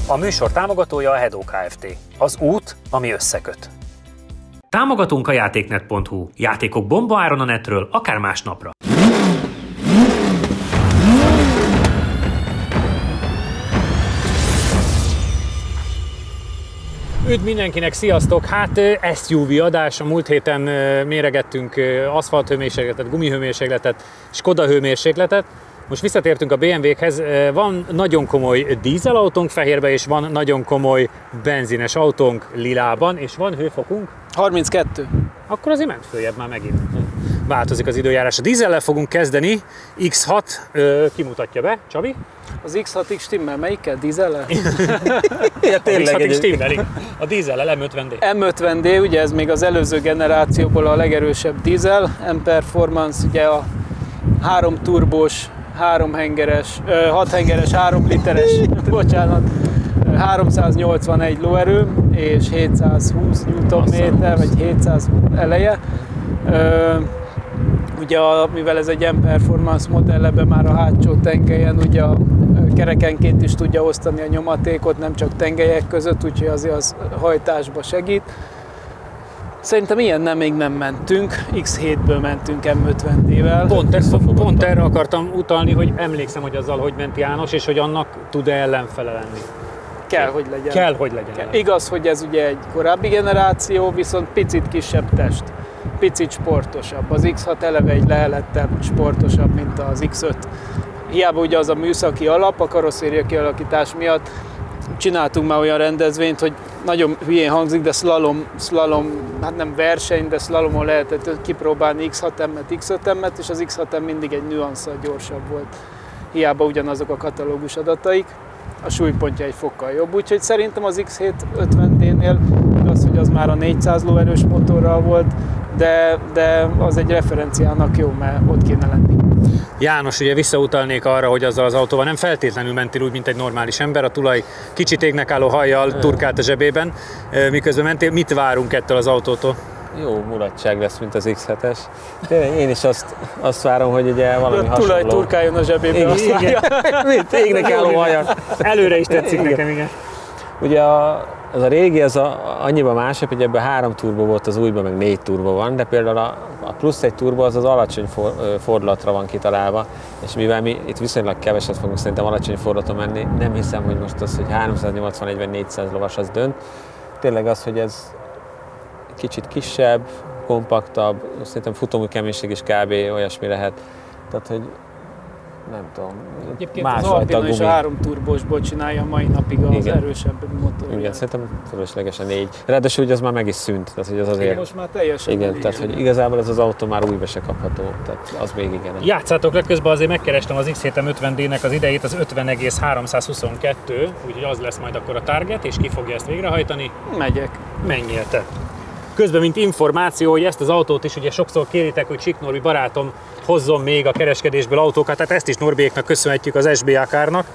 A műsor támogatója a Hedó Kft. Az út, ami összeköt. Támogatunk a játéknet.hu. Játékok bombaáron a netről, akár másnapra. Üdv mindenkinek, sziasztok! Hát SUV adás, a múlt héten méregettünk aszfalthőmérsékletet, gumihőmérsékletet, Skoda hőmérsékletet. Most visszatértünk a BMW-khez, van nagyon komoly dízelautónk fehérbe, és van nagyon komoly benzines autónk lilában, és van hőfokunk? 32. Akkor azért ment följebb már megint. Változik az időjárás. A dízellel fogunk kezdeni, X6 kimutatja be, Csabi? Az X6X stimmel, melyikkel? Dízellel? Ja, tényleg, X6X stimmel, a dízellel M50D. M50D, ugye ez még az előző generációból a legerősebb dízel, M-Performance, ugye a 3 turbós, 6 hengeres, 3 literes, bocsánat, 381 lóerő és 720 Nm, vagy 700 eleje. Ugye mivel ez egy M-Performance modell, ebben már a hátsó tengelyen ugye a kerekenként is tudja osztani a nyomatékot, nem csak tengelyek között, úgyhogy azért az hajtásba segít. Szerintem ilyennel még nem mentünk, X7-ből mentünk M50D-vel. Pont erre akartam utalni, hogy emlékszem, hogy azzal, hogy ment János, és hogy annak tud-e ellenfele lenni. Kell, hogy legyen. Kell, hogy legyen. Igaz, hogy ez ugye egy korábbi generáció, viszont picit kisebb test, picit sportosabb. Az X6 eleve egy lehelettebb, sportosabb, mint az X5. Hiába ugye az a műszaki alap, a karosszéria kialakítás miatt csináltunk már olyan rendezvényt, hogy nagyon hülyén hangzik, de slalom, hát nem verseny, de slalomon lehetett kipróbálni X6M-et, X5M-et, és az X6M mindig egy nüanszal gyorsabb volt. Hiába ugyanazok a katalógus adataik, a súlypontja egy fokkal jobb, úgyhogy szerintem az X750D-nél az, hogy az már a 400 lóerős motorral volt, de az egy referenciának jó, mert ott kéne lenni. János, ugye visszautalnék arra, hogy azzal az autóval nem feltétlenül mentél úgy, mint egy normális ember, a tulaj kicsit égnek álló hajjal turkált a zsebében, miközben mentél. Mit várunk ettől az autótól? Jó mulatság lesz, mint az X7-es. Én is azt várom, hogy ugye valami hasonló. Tulaj turkáljon a zsebébe, azt várja. Mint égnek álló hajjal. Előre is tetszik nekem, igen. Ugye az a régi, annyiban másabb, hogy ebben 3 turbo volt, az újban meg 4 turbo van, de például a plusz egy turbo az alacsony fordulatra van kitalálva, és mivel mi itt viszonylag keveset fogunk szerintem alacsony fordulaton menni, nem hiszem, hogy most az, hogy 381 vagy 400 lovas az dönt. Tényleg az, hogy ez kicsit kisebb, kompaktabb, szerintem futómű keménység is kb. Olyasmi lehet. Tehát, hogy nem tudom, egyébként az Alpina is a 3 turbósból csinálja a mai napig az erősebb motorját. Igen, szerintem fölöslegesen 4. Ráadásul ugye az már meg is szűnt, tehát hogy az azért... Igen, most már teljesen. Igen, tehát hogy igazából ez az autó már újra se kapható, tehát az még igen. Játszátok le, közben azért megkerestem az X7M50D-nek az idejét, az 50,322, úgyhogy az lesz majd akkor a target, és ki fogja ezt végrehajtani? Megyek. Menjél te! Közben, mint információ, hogy ezt az autót is ugye sokszor kéritek, hogy Csik Norbi barátom hozzon még a kereskedésből autókat, tehát ezt is Norbiéknak köszönhetjük, az SBA Car-nak,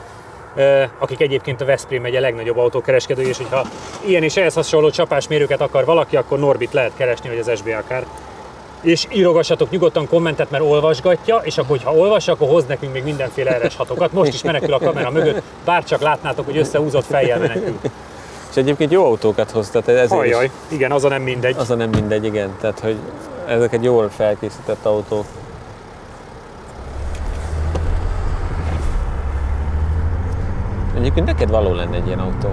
akik egyébként a Veszprém megye legnagyobb autókereskedő, és hogyha ilyen és ehhez hasonló csapásmérőket akar valaki, akkor Norbit lehet keresni, hogy az SBA Car. És írogassatok nyugodtan kommentet, mert olvasgatja, és akkor, ha olvas, akkor hoz nekünk még mindenféle RS6-okat. Most is menekül a kamera mögött, bárcsak látnátok, hogy összehúzott fejjel menekül. És egyébként jó autókat hoz, tehát ezért Ajaj, igen, az a nem mindegy. Az a nem mindegy, igen, tehát hogy ezek egy jól felkészített autók. Egyébként neked való lenne egy ilyen autó.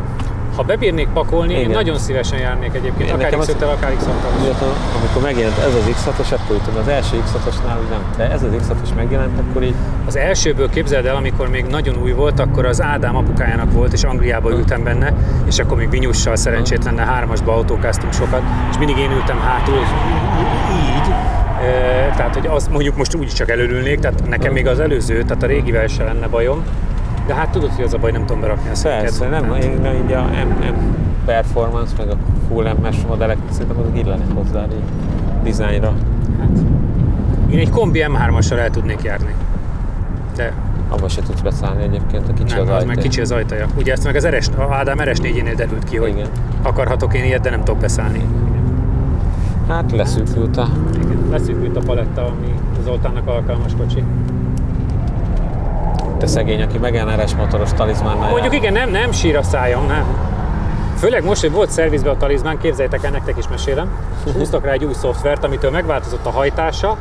Ha bebírnék pakolni, én nagyon szívesen járnék egyébként, akár X5-tel, akár X6-tal. Amikor megjelent ez az X6-os, akkor így tudom, az első X6-osnál nem, de ez az X6-os megjelent, akkor így... Az elsőből képzeld el, amikor még nagyon új volt, akkor az Ádám apukájának volt, és Angliába ültem benne, és akkor még Vinyussal szerencsétlenne 3-asba autókáztunk sokat, és mindig én ültem hátul, így. Tehát, hogy azt mondjuk most úgy csak előülnék, tehát nekem még az előző, tehát a régivel se lenne bajom. De hát tudod, hogy az a baj, nem tudom berakni a széket. Persze, nem, én így a M-Performance, meg a Full M-es modellek, szerintem azok illene hozzá így dizájnra. Hát, én egy kombi M3-assal el tudnék járni. De... Abba se tudsz beszállni egyébként, a kicsi nem, az ajtaja. Nem, meg kicsi az ajtaja. Ugye ezt meg az Ádám RS4-énél derült ki, hogy igen. Akarhatok én ilyet, de nem tudok beszállni. Hát leszűkült a... Igen, leszűkült a paletta, ami Zoltánnak alkalmas kocsi. te szegény, aki McLaren-es motoros talizmánnal. Mondjuk igen, nem sír a szájam, nem. Főleg most, hogy volt szervizbe a talizmán, képzeljétek el, nektek is mesélem, húztak rá egy új szoftvert, amitől megváltozott a hajtása,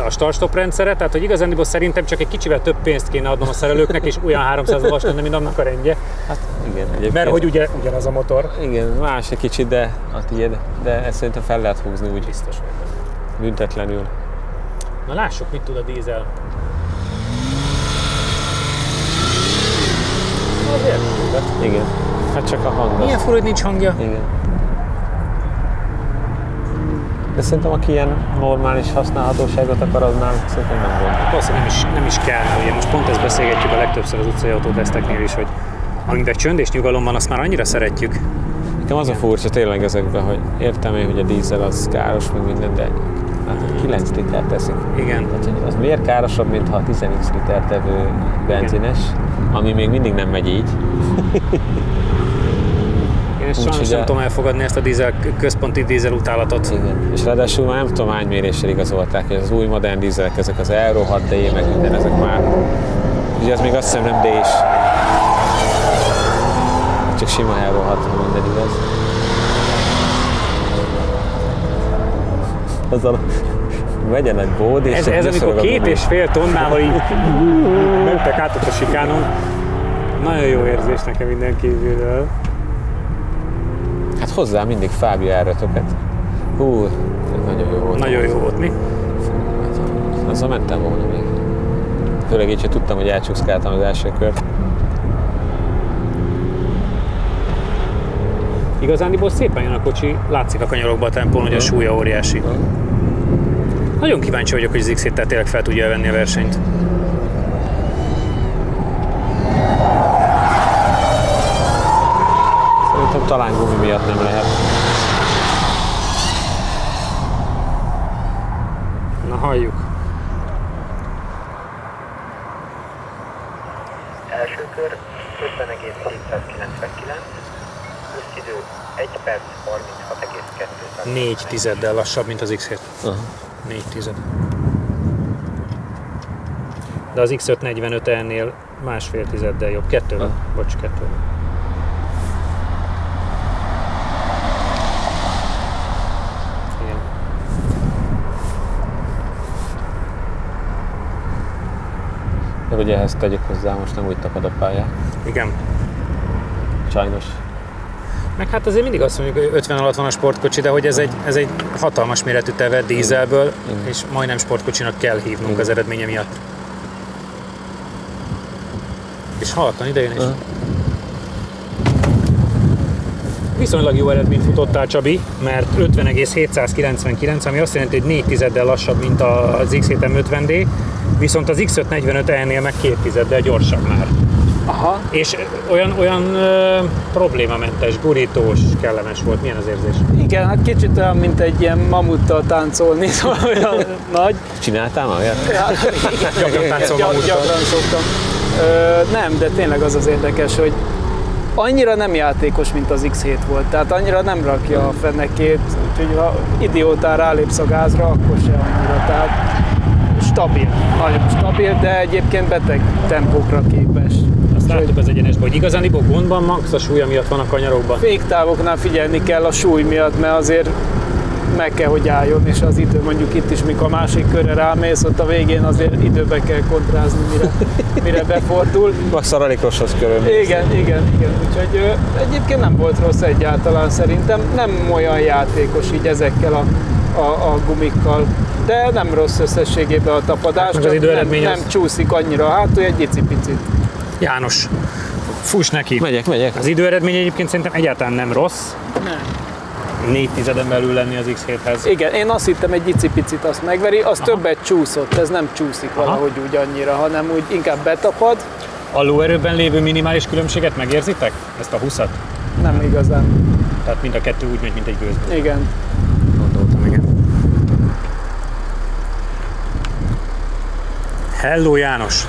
a start-stop rendszere, tehát hogy igazándiból szerintem csak egy kicsivel több pénzt kéne adnom a szerelőknek, és olyan 300 lovas lenne, mint annak a rendje. Hát igen, egyébként. Mert hogy ugye ugyanaz a motor. Igen, más egy kicsit, de a tiéd, de ezt szerintem fel lehet húzni úgy. Biztos vagy. Büntetlenül. Na lássuk, mit tud a dízel. Azért tudod. Igen. Hát csak a hang. Milyen fura, hogy nincs hangja? Igen. De szerintem aki ilyen normális használhatóságot akar, aznál szerintem nem gond. Valószínűleg nem is kell, ugye most pont ezt beszélgetjük a legtöbbször az utcai autóteszteknél is, hogy amiben csönd és nyugalom van, azt már annyira szeretjük. Nekem az a furcsa tényleg ezekben, hogy értem én, hogy a dízel az káros, meg minden, de hát 9 liter teszik. Igen. Hát, hogy az miért károsabb, mint ha 10x liter tevő benzines, ami még mindig nem megy így. Én ezt sajnos nem tudom elfogadni, ezt a központi dízel utálatot. Igen. És ráadásul már nem tudom hány méréssel igazolták, hogy az új modern dízelek, ezek az Euro 6D, meg minden, ezek már. Ugye az még azt hiszem nem D is. Csak sima Euro 6, minden igaz. Azzal megyen egy bód, és ez amikor 2,5 tonnával így mentek át a sikánon. Nagyon jó érzés nekem minden kívülről. Hát hozzá mindig Fábia R5-öket. Hú, nagyon jó volt. Nagyon jó volt, mi? Azzal mentem volna még. Főleg így, hogy tudtam, hogy elcsúszkáltam az első kört. Igazándiból szépen jön a kocsi, látszik a kanyarokban a tempón, hogy a súlya óriási. Nagyon kíváncsi vagyok, hogy az X7-tel tényleg fel tudja venni a versenyt. Szerintem talán gumi miatt nem lehet. Na halljuk. Első kör 50,799, összidő 1 perc 36,2. 4 tizeddel lassabb, mint az X7. Aha. 4 tized. De az X545 ennél másfél tizeddel jobb. 2, bocs, 2. Igen. De ugye ehhez tegyük hozzá, most nem úgy tapad a pálya. Igen. Sajnos. Meg hát azért mindig azt mondjuk, hogy 50 alatt van a sportkocsi, de hogy ez egy hatalmas méretű tevet dízelből, és majdnem sportkocsinak kell hívnunk az eredménye miatt. És halkan idejön is. Viszonylag jó eredményt futottál, Csabi, mert 50,799, ami azt jelenti, hogy 4 tizeddel lassabb, mint az X7M50D, viszont az X545 ennél meg 2 tizeddel gyorsabb már. Aha. És olyan problémamentes, gurítós, kellemes volt. Milyen az érzés? Igen, hát kicsit olyan, mint egy ilyen mamuttal táncolni, szóval olyan nagy. Csináltál már olyat? Gyakran táncol mamuttal. Gyakran szoktam. Nem, de tényleg az az érdekes, hogy annyira nem játékos, mint az X7 volt, tehát annyira nem rakja a fenekét, úgyhogy ha idiótán rálépsz a gázra, akkor se annyira, tehát stabil, nagyon stabil, de egyébként beteg tempókra képes. Azt láttuk az egyenesben, hogy igazániból gondban max a súlya miatt van a kanyarokban. Féktávoknál figyelni kell a súly miatt, mert azért meg kell, hogy álljon, és az idő, mondjuk itt is, mikor a másik körre rámész, ott a végén azért időbe kell kontrázni, mire befordul. Max a rallycrosshoz körülmész. Igen. Úgyhogy egyébként nem volt rossz egyáltalán szerintem. Nem olyan játékos így ezekkel a gumikkal, de nem rossz összességében a tapadás, csak nem csúszik annyira hátul, egy icipicit. János, fuss neki! Megyek. Az időeredmény egyébként szerintem egyáltalán nem rossz. Nem. 4 tizeden belül lenni az X7-hez. Igen, én azt hittem, egy icipicit azt megveri, az többet csúszott, ez nem csúszik valahogy úgy annyira, hanem úgy inkább betapad. A lóerőben lévő minimális különbséget megérzitek? Ezt a 20-at? Nem igazán. Tehát mind a kettő úgy megy, mint egy gőzből. Igen. Gondoltam, igen. Hello János!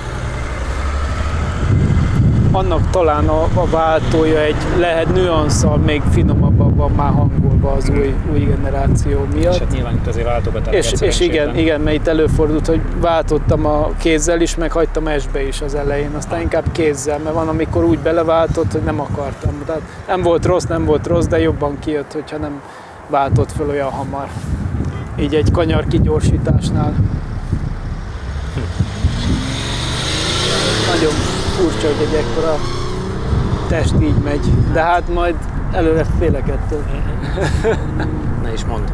annak talán a váltója lehet nüanszal még finomabban már hangolva az új generáció miatt. És hát nyilván itt azért váltogat. És igen, mert itt előfordult, hogy váltottam a kézzel is, meg hagytam S-be is az elején, aztán inkább kézzel, mert van, amikor úgy beleváltott, hogy nem akartam. Tehát nem volt rossz, de jobban kijött, hogyha nem váltott föl olyan hamar. Így egy kanyar kigyorsításnál. Nagyon furcsa, hogy egy ekkora test így megy, de hát majd előre félek ettől. Ne is mondd.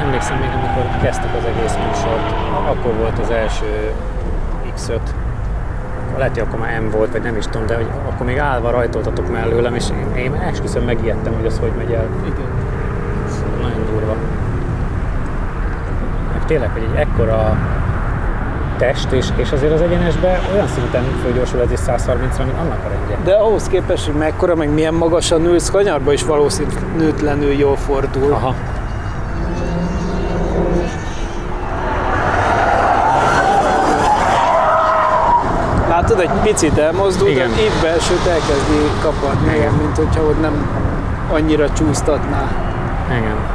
Emlékszem még, amikor kezdtük az egész műsort, akkor volt az első X5. Lehet, hogy akkor már M volt, vagy nem is tudom, de hogy akkor még állva rajtoltatok mellőlem, és én esküszöm megijedtem, hogy az hogy megy el. Igen. Nagyon durva. Meg tényleg, hogy egy ekkora test, és azért az egyenesben olyan szinten fölgyorsul ez is 130-ra, mint annak a rendje. De ahhoz képest, hogy mekkora, meg milyen magasan ülsz, kanyarba is valószínűtlenül jól fordul. Aha. Látod, egy picit elmozdul, de év belsőt elkezdi kapadni, igen, mint hogyha ott nem annyira csúsztatná. Igen.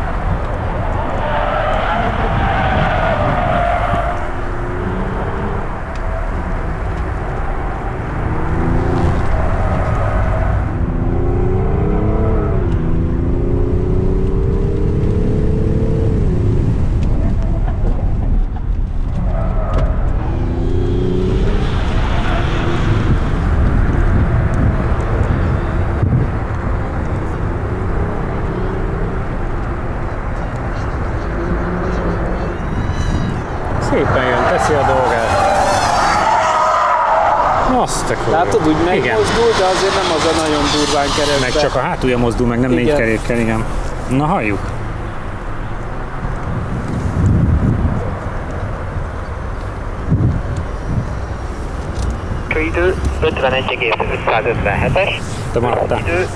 Szépen jön, teszi a dolgát. Azt te kurva. Látod, úgy megmozdul, de azért nem az a nagyon durván keresztbe. Meg csak a hátulja mozdul, meg nem igen. 4 kerékkel, igen. Na halljuk. Főidő 51,557-es. Te maradtál. Idő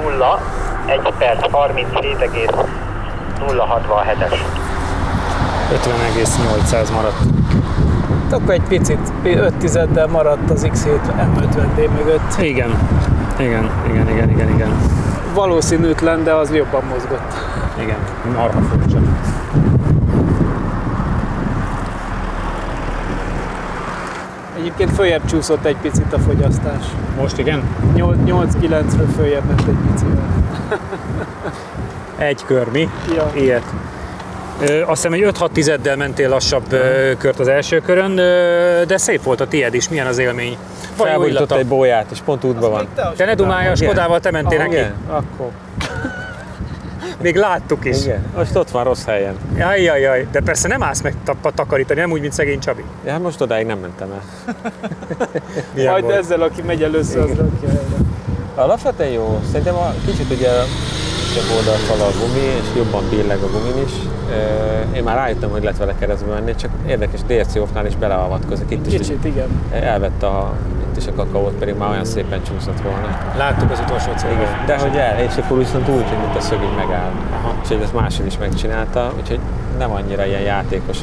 0, 1 perc 37,067-es. 50,800 maradt. Akkor egy picit, 5 tizeddel maradt az X7 M50D mögött. Igen. Valószínűtlen, de az jobban mozgott. Igen, marha furcsa. Egyébként följebb csúszott egy picit a fogyasztás. Most igen? 8-9-ről följebb ment egy picivel. Egy kör, mi? Ja. Ilyet. Azt hiszem, hogy 5-6 tizeddel mentél lassabb kört az első körön, de szép volt a tied is. Milyen az élmény? Felborított egy bóját, és pont útban van. Te ne dumálj, a Skodával te mentél neki. Igen. Akkor. Még láttuk is. Igen. Most ott van rossz helyen. Jaj, de persze nem állsz meg takarítani, nem úgy, mint szegény Csabi. Ja, hát most odáig nem mentem el. Majd ezzel, aki megy először, az rakja helyre. Alapvetően jó. Szerintem kicsit ugye kisebb oldalfal a gumi, és jobban billeg a gumin is. Én már rájöttem, hogy lehet vele keresztbe menni, csak érdekes, DRC off-nál is beleavatkozik. Itt is kicsit, igen. Elvette itt is a kakaót, pedig már olyan szépen csúszott volna. Láttuk az utolsó célban. Igen, de hogy és akkor viszont úgy, hogy mint a szög így megáll. Aha. És hogy ezt máshogy is megcsinálta, úgyhogy nem annyira ilyen játékos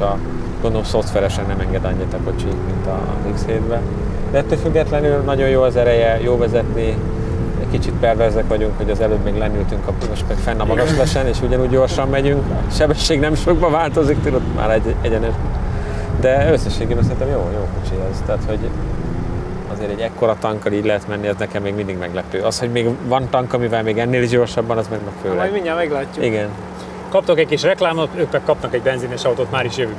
gondolom szoftveresen nem enged annyit a kocsi, mint a X7-ben. De ettől függetlenül nagyon jó az ereje, jó vezetni. Egy kicsit perverzek vagyunk, hogy az előbb még lennültünk, most meg fenn a magaslesen, és ugyanúgy gyorsan megyünk. A sebesség nem sokba változik, tudod, már egy egyenes. De összességében szerintem jó kocsi ez. Tehát, hogy azért egy ekkora tankkal így lehet menni, ez nekem még mindig meglepő. Az, hogy még van tank, amivel még ennél is gyorsabban, az meg főleg. Majd mindjárt meglátjuk. Igen. Kaptok egy kis reklámot, ők meg kapnak egy benzines autót, már is jövünk.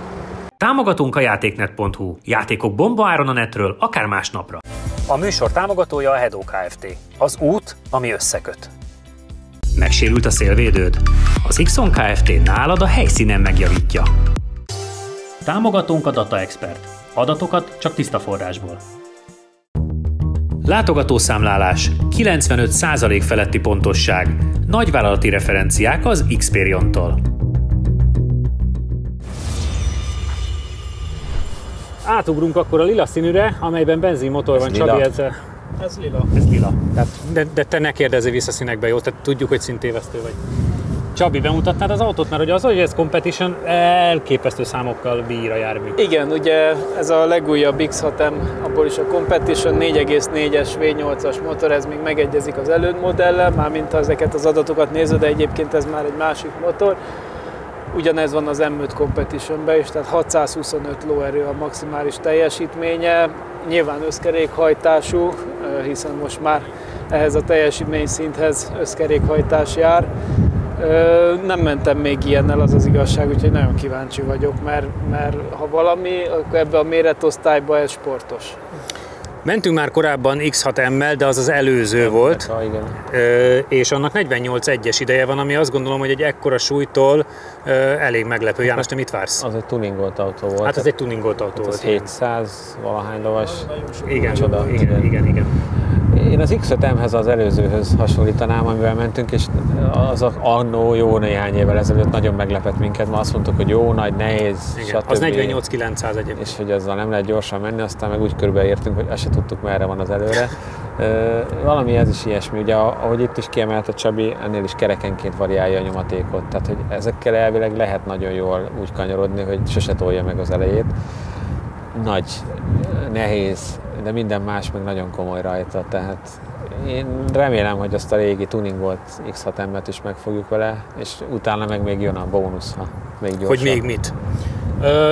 Támogatunk a játéknet.hu. Játékok bombaáron a netről, akár másnapra. A műsor támogatója a Hedó Kft. Az út, ami összeköt. Megsérült a szélvédőd? Az Xon Kft. Nálad a helyszínen megjavítja. Támogatónk a Data Expert. Adatokat csak tiszta forrásból. Látogatószámlálás, 95% feletti pontosság, nagyvállalati referenciák az Xperion-tól. Átugrunk akkor a lila színűre, amelyben benzinmotor van, Csabi, Ez lila. ez lila. Tehát, de te ne kérdezzél vissza színekbe, jó? Tehát tudjuk, hogy színtévesztő vagy. Csabi, bemutatnád az autót, mert hogy ez Competition elképesztő számokkal bír a jármű. Igen, ugye ez a legújabb X6M, abból is a Competition 4,4-es V8-as motor, ez még megegyezik az elődmodellel, mármint ha ezeket az adatokat nézed, de egyébként ez már egy másik motor. Ugyanez van az M5 Competitionben is, tehát 625 lóerő a maximális teljesítménye, nyilván összkerékhajtású, hiszen most már ehhez a teljesítményszinthez összkerékhajtás jár. Nem mentem még ilyennel, az az igazság, úgyhogy nagyon kíváncsi vagyok, mert ha valami, akkor ebbe a méretosztályba ez sportos. Mentünk már korábban X6M-mel, de az az előző volt, Igen. És annak 48.1-es ideje van, ami azt gondolom, hogy egy ekkora súlytól elég meglepő. János, te mit vársz? Az egy tuningolt autó volt. Hát ez egy tuningolt autó volt. Az 700 valahány lovas. Igen, Csoda. igen. Én az X5M-hez az előzőhöz hasonlítanám, amivel mentünk, és az annó jó néhány évvel ezelőtt nagyon meglepett minket. Ma azt mondtuk, hogy jó, nagy, nehéz, igen. stb. Az 48.900 egyébként. És hogy azzal nem lehet gyorsan menni, aztán meg úgy körbeértünk, hogy azt se tudtuk, merre van az előre. Valami ez is ilyesmi, ugye ahogy itt is kiemelte Csabi, ennél is kerekenként variálja a nyomatékot, tehát hogy ezekkel elvileg lehet nagyon jól úgy kanyarodni, hogy sose tolja meg az elejét. Nagy, nehéz, de minden más meg nagyon komoly rajta, tehát én remélem, hogy azt a régi tuningolt X6M-et is megfogjuk vele, és utána meg még jön a bónusz, ha még gyorsabb. Hogy még mit?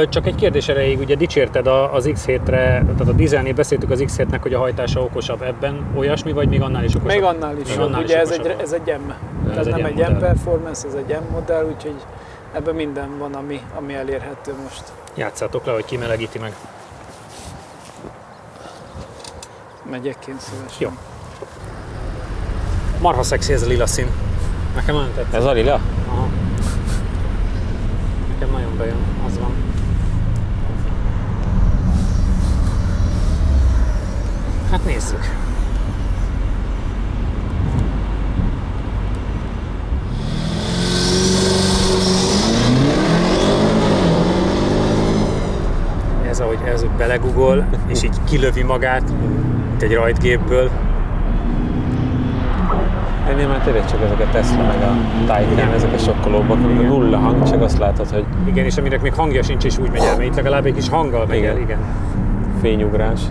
Csak egy kérdés erejéig, ugye dicsérted az X7-re, tehát a dízelnél beszéltük az X7-nek, hogy a hajtása okosabb, ebben olyasmi, vagy még annál is okosabb? Még annál is. Ugye ez egy M. Ez nem egy M performance, ez egy M modell, úgyhogy ebben minden van, ami elérhető most. Játszátok le, hogy ki melegíti meg. Megyek én szívesen. Jó. Marha szexi ez a lila szín. Nekem nagyon tetszik. Ez a lila? Aha. Nekem nagyon bejön, az van. Hát nézzük. Ez ahogy ez belegugol, és így kilövi magát, mint egy rajtgépből. Ennél már tényleg csak ezek a Tesla meg a Taycan, ezek a sokkolóbbak, amikor nulla hang, csak azt látod, hogy... Igen, és aminek még hangja sincs, és úgy megy el, mert itt legalább egy kis hanggal megy el, igen. Fényugrás.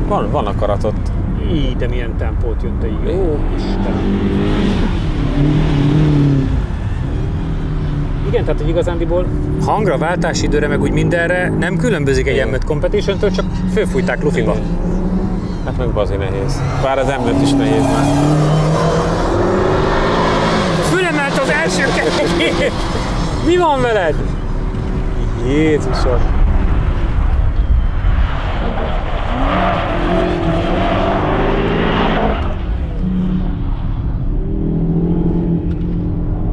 Van akarat ott. Így, de milyen tempót jön, te így. Ó, Isten. Igen, tehát hogy igazándiból hangra, váltási időre, meg úgy mindenre nem különbözik egy M5 Competition-től, csak fölfújták lufiba. Hát meg bazi nehéz. Bár az M5 is nehéz már. Fölemelt az első kerekét! Mi van veled? Jézusom!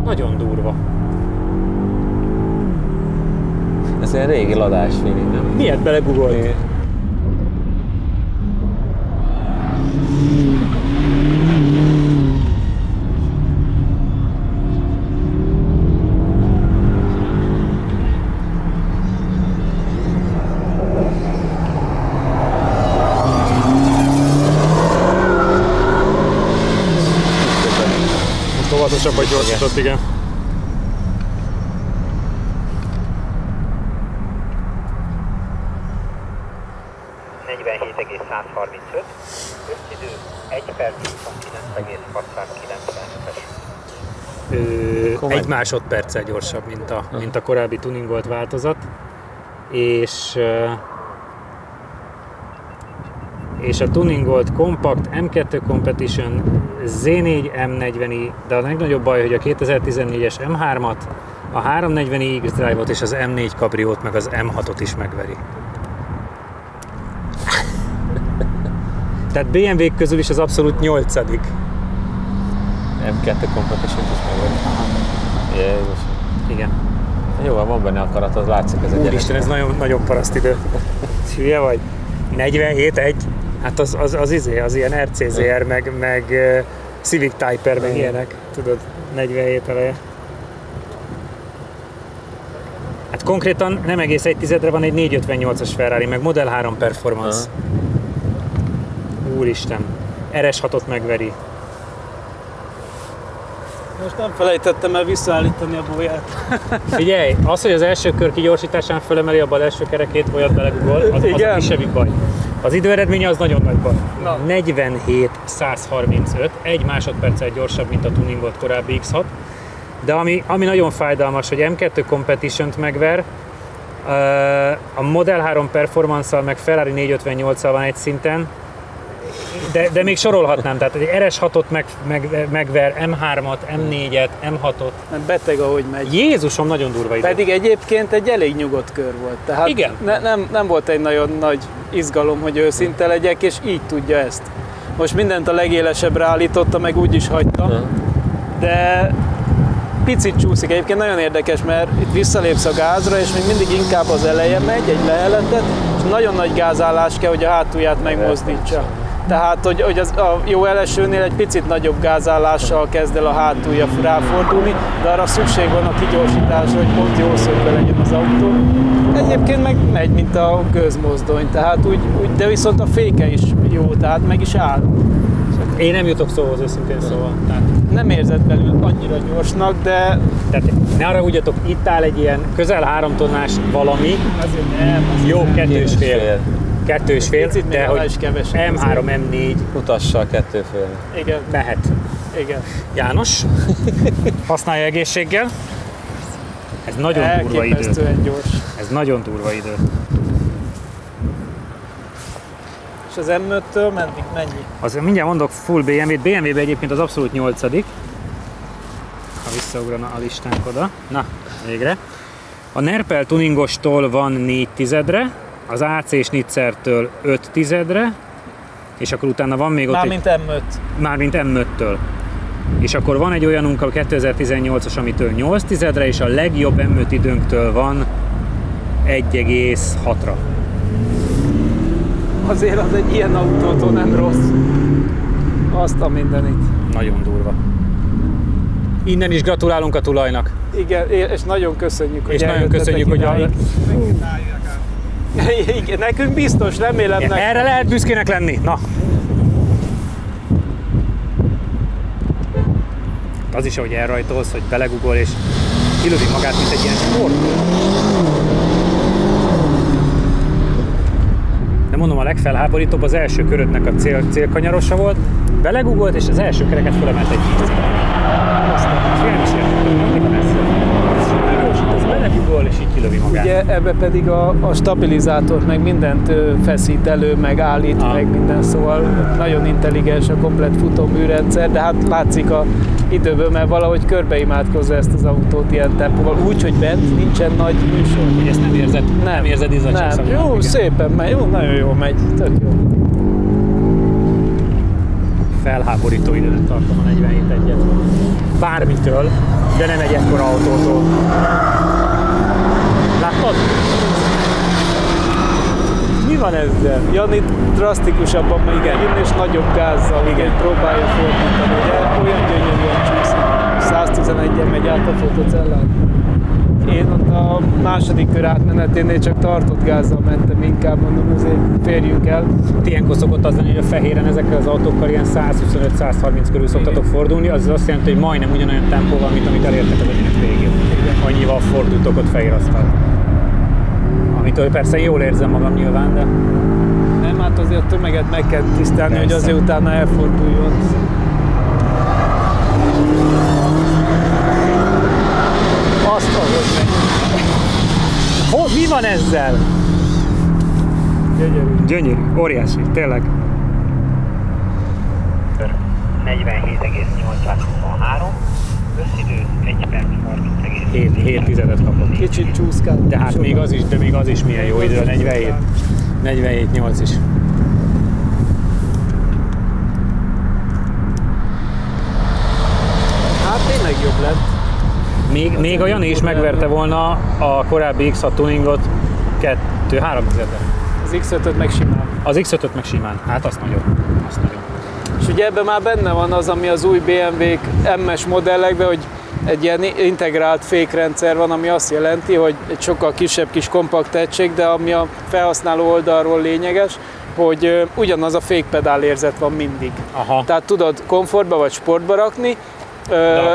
Nagyon durva. Ez egy régi ladás feeling, nem? Miért belegugolt? Most óvatosabb, hogy gyorsított, igen. Összidő 1 perc 29,690-es. Egy másodperccel gyorsabb, mint a korábbi tuningolt változat. És a tuningolt Compact M2 Competition Z4 M40i, de a legnagyobb baj, hogy a 2014-es M3-at, a 340i X-Drive-ot és az M4 Cabriót meg az M6-ot is megveri. Tehát BMW-k közül is az abszolút 8. M2 Competition is megvan. Jézus. Igen. Jó, van benne akarat, az látszik ez egy. Úristen, ez nagyon, nagyon paraszt idő. Hülye vagy? 47-1? Hát az ilyen RCZR, meg Civic Type-R, meg ilyenek. Tudod, 47 eleje. Hát konkrétan nem egész 1/10-re van egy 458-as Ferrari, meg Model 3 Performance. Úristen, RS6-ot megveri. Most nem felejtettem el visszaállítani a bóját. Figyelj, az, hogy az első kör kigyorsításán fölemeli a bal első kerekét, olyat belegugol, az a kisebbik baj. Az időeredménye az nagyon nagy baj. 47-135, 1 másodperccel gyorsabb, mint a tuningolt korábbi X6. De ami nagyon fájdalmas, hogy M2 Competition-t megver, a Model 3 Performance-szal meg Ferrari 458-szal van egy szinten, de még sorolhatnám, tehát egy RS6-ot megver, M3-at, M4-et, M6-ot. Beteg, ahogy megy. Jézusom, nagyon durva idő. Pedig egyébként egy elég nyugodt kör volt. Tehát igen. Nem volt egy nagyon nagy izgalom, hogy őszinte legyek, és így tudja ezt. Most mindent a legélesebbre állította, meg úgy is hagyta, de picit csúszik. Egyébként nagyon érdekes, mert itt visszalépsz a gázra, és még mindig inkább az eleje megy, egy leheletet, és nagyon nagy gázállás kell, hogy a hátulját megmozdítsa. Tehát, hogy az a jó elesőnél egy picit nagyobb gázállással kezd el a hátulja ráfordulni, de arra szükség van a kigyorsításra, hogy pont jó szögbe legyen az autó. Egyébként meg megy, mint a gőzmozdony, tehát de viszont a féke is jó, tehát meg is áll. Én nem jutok szóhoz, őszintén szóval. Tehát nem érzed belül annyira gyorsnak, de... Tehát ne arra ugyatok, itt áll egy ilyen közel 3 tonnás valami, azért nem. jó 2,5. 2,5, de hogy M3, M4 utassal 2,5. Igen. Mehet. Igen. János, használja egészséggel. Ez nagyon durva idő. Elképesztően gyors. Ez nagyon durva idő. És az M5-től meddig mennyi? Az, mindjárt mondok full BMW-t. BMW-ben egyébként az abszolút 8. Ha visszaugrana a listánk oda. Na, végre. A Nerpel tuningostól van 4 tizedre, az AC Schnitzertől 5 tizedre, és akkor utána van még ott Mármint M5. Mármint M5-től. És akkor van egy olyanunk, a 2018-as, amitől 8 tizedre, és a legjobb M5 időnktől van 1,6-ra. Azért az egy ilyen autótól nem rossz. Azt a mindenit. Nagyon durva. Innen is gratulálunk a tulajnak. Igen, és nagyon köszönjük, hogy nagyon köszönjük, hogy igen, nekünk biztos, remélem. Erre lehet büszkének lenni. Na. Az is, ahogy elrajtolsz, hogy belegugol és kilövi magát, mint egy ilyen sportoló. De mondom, a legfelháborítóbb az első körödnek a célkanyarosa volt, belegugolt és az első kereket felemelt egy 10. Fél is értettem, mi van ez? Az belegugol és így kilövi magát. Ugye ebbe pedig a stabilizátort meg mindent feszít elő, meg állít, meg minden, szóval nagyon intelligens a komplett futóműrendszer, de hát látszik a időből, mert valahogy körbeimádkozza ezt az autót ilyen tempóval, úgy, hogy bent nincsen nagy műsor. Hogy ezt nem érzed? Nem érzed izzadságszagúnak? Nem, jó, igen. Szépen megy, jó, nagyon jól megy, tök jó. Felháborító időnek tartom a 47-1-et. Bármitől, de nem egy ekkora autótól. Láttad? Mi van ezzel? Jani drasztikusabban megy és nagyobb gázzal, igen, próbálja fordítani, ugye olyan gyönyörűen csúszik. 111-en megy át a fotocellán. Én ott a második kör átmeneténél csak tartott gázzal mentem, inkább mondom, azért férjünk el. Ilyenkor szokott az lenni, hogy a fehéren ezekkel az autókkal ilyen 125-130 körül szoktatok fordulni, az azt jelenti, hogy majdnem ugyanolyan tempóval, mint amit elértek az egyenek végén. Annyival fordultok ott fehér asztal. Amitől persze jól érzem magam nyilván, de... Nem, hát azért a tömeget meg kell tisztelni, persze, hogy azért utána elforduljon. Azt ahogy megy. Mi van ezzel? Gyönyörű. Gyönyörű, óriási, tényleg. 47,823, összidő 1 perc 7 tizedet kapott. Kicsit csúszkált. De hát még az is milyen jó idő, 47-8 is. Hát tényleg jobb lett. Még a Jani is megverte volna a korábbi X6 tuningot 2-3 tizedre. Az X5-öt meg simán. Az X5-öt meg simán, hát azt nagyon. És ugye ebben már benne van az, ami az új BMW-k MS modellekben, hogy egy ilyen integrált fékrendszer van, ami azt jelenti, hogy egy sokkal kisebb kis kompakt egység, de ami a felhasználó oldalról lényeges, hogy ugyanaz a fékpedál érzet van mindig. Aha. Tehát tudod komfortba vagy sportba rakni,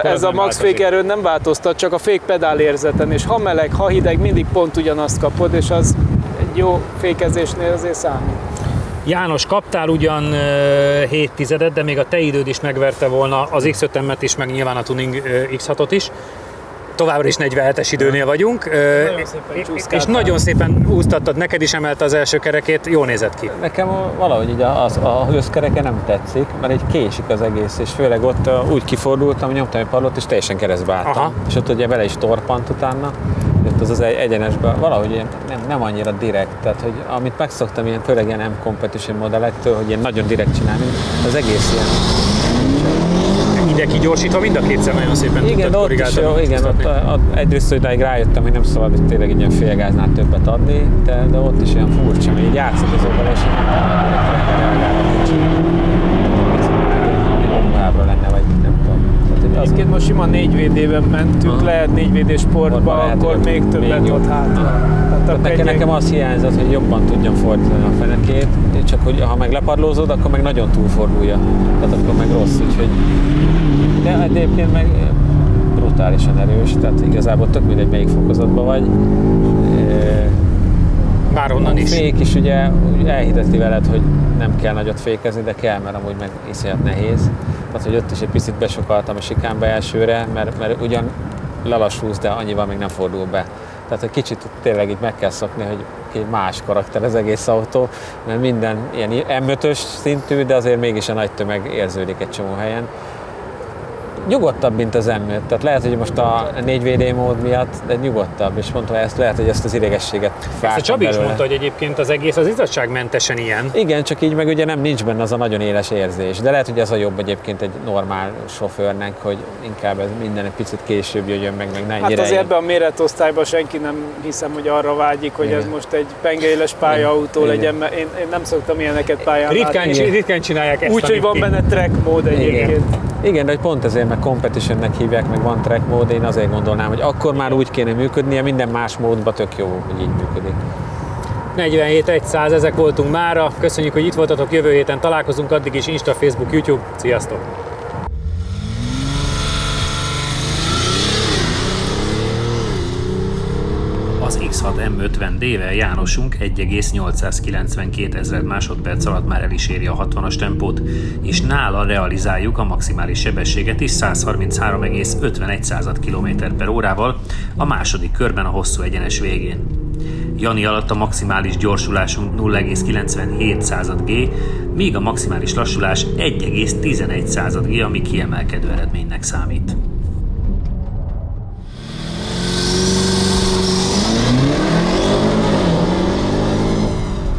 Ez a max fékerő nem változtat, csak a fékpedál érzeten, és ha meleg, ha hideg, mindig pont ugyanazt kapod, és az egy jó fékezésnél azért számít. János, kaptál ugyan 7/10, de még a te időd is megverte volna az X5-emet is, meg nyilván a Tuning X6-ot is. Továbbra is 47-es időnél vagyunk, és nagyon szépen úsztattad, neked is emelte az első kerekét, jól nézett ki. Nekem valahogy így a hőzkereke nem tetszik, mert egy késik az egész, és főleg ott úgy kifordultam, nyomtam egy padlót, és teljesen keresztbe álltam. Aha. És ott ugye bele is torpant utána, jött az egyenesben, valahogy nem annyira direkt, tehát hogy amit megszoktam, ilyen, főleg ilyen M-competition modellektől, hogy ilyen nagyon direkt csinálni, az egész ilyen. Ide kigyorsítva mind a kétszer nagyon szépen igen, tudtad korrigálni. Igen, ott egyrészt, hogy rájöttem, hogy nem szabad, hogy tényleg egy ilyen félgáznál többet adni, de ott is ilyen furcsa, hogy így játszott az oldal, és bombábra lenne, vagy nem tudom. Egyébként most sima 4VD-ben mentünk, lehet 4VD sportba, akkor még többet ad hátra. Nekem az hiányzott, hogy jobban tudjam fordítani a fenekét, csak hogy ha meg lepadlózod, akkor meg nagyon túlfordulja. Tehát akkor meg rossz, úgyhogy... De egyébként meg brutálisan erős, tehát igazából tök mindegy, melyik fokozatban vagy. Bárhonnan is. A fék is ugye elhiteti veled, hogy nem kell nagyot fékezni, de kell, mert amúgy meg iszonyat nehéz. Tehát, hogy ott is egy picit besokaltam a sikánba elsőre, mert ugyan lelassulsz, de annyival még nem fordul be. Tehát egy kicsit tényleg így meg kell szokni, hogy egy más karakter az egész autó, mert minden ilyen M5-ös szintű, de azért mégis a nagy tömeg érződik egy csomó helyen. Nyugodtabb, mint az M5, tehát lehet, hogy most a 4VD mód miatt, de nyugodtabb, és mondta, ezt lehet, hogy ezt az idegességet vártam. Ezt a Csabi is mondta, hogy egyébként az egész az izzadságmentesen ilyen. Igen, csak így meg ugye nincs benne az a nagyon éles érzés, de lehet, hogy ez a jobb egyébként egy normál sofőrnek, hogy inkább ez minden egy picit később jöjjön meg ne ennyire. Hát azért ebben a méretosztályban senki nem hiszem, hogy arra vágyik, hogy igen. Ez most egy pengeéles pályautó legyen, mert én nem szoktam ilyeneket pályán ritkán csinálják ezt. Úgyhogy van benne track mód egyébként. Igen, de hogy pont ezért meg competitionnek hívják, meg van track mód, én azért gondolnám, hogy akkor már úgy kéne működnie, minden más módban tök jó, hogy így működik. 47.100, ezek voltunk mára. Köszönjük, hogy itt voltatok, jövő héten találkozunk, addig is Insta, Facebook, YouTube. Sziasztok! Az X6 M50D-vel Jánosunk 1,892 ezred másodperc alatt már el is éri a 60-as tempót, és nála realizáljuk a maximális sebességet is 133,51 km/h-val a második körben a hosszú egyenes végén. Jani alatt a maximális gyorsulásunk 0,97 G, míg a maximális lassulás 1,11 G, ami kiemelkedő eredménynek számít.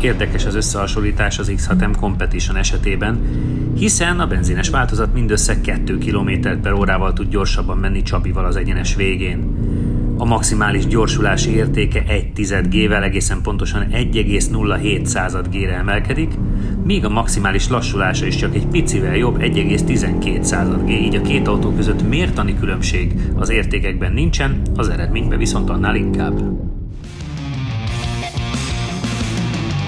Érdekes az összehasonlítás az X6 M Competition esetében, hiszen a benzines változat mindössze 2 km/h-val tud gyorsabban menni Csabival az egyenes végén. A maximális gyorsulási értéke 1/10 G-vel egészen pontosan 1,07 G-re emelkedik, míg a maximális lassulása is csak egy picivel jobb 1,12 G, így a két autó között mértani különbség az értékekben nincsen, az eredményben viszont annál inkább.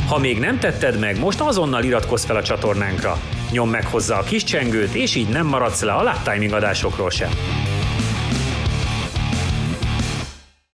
Ha még nem tetted meg, most azonnal iratkozz fel a csatornánkra. Nyomd meg hozzá a kis csengőt, és így nem maradsz le a Lap Timing adásokról sem.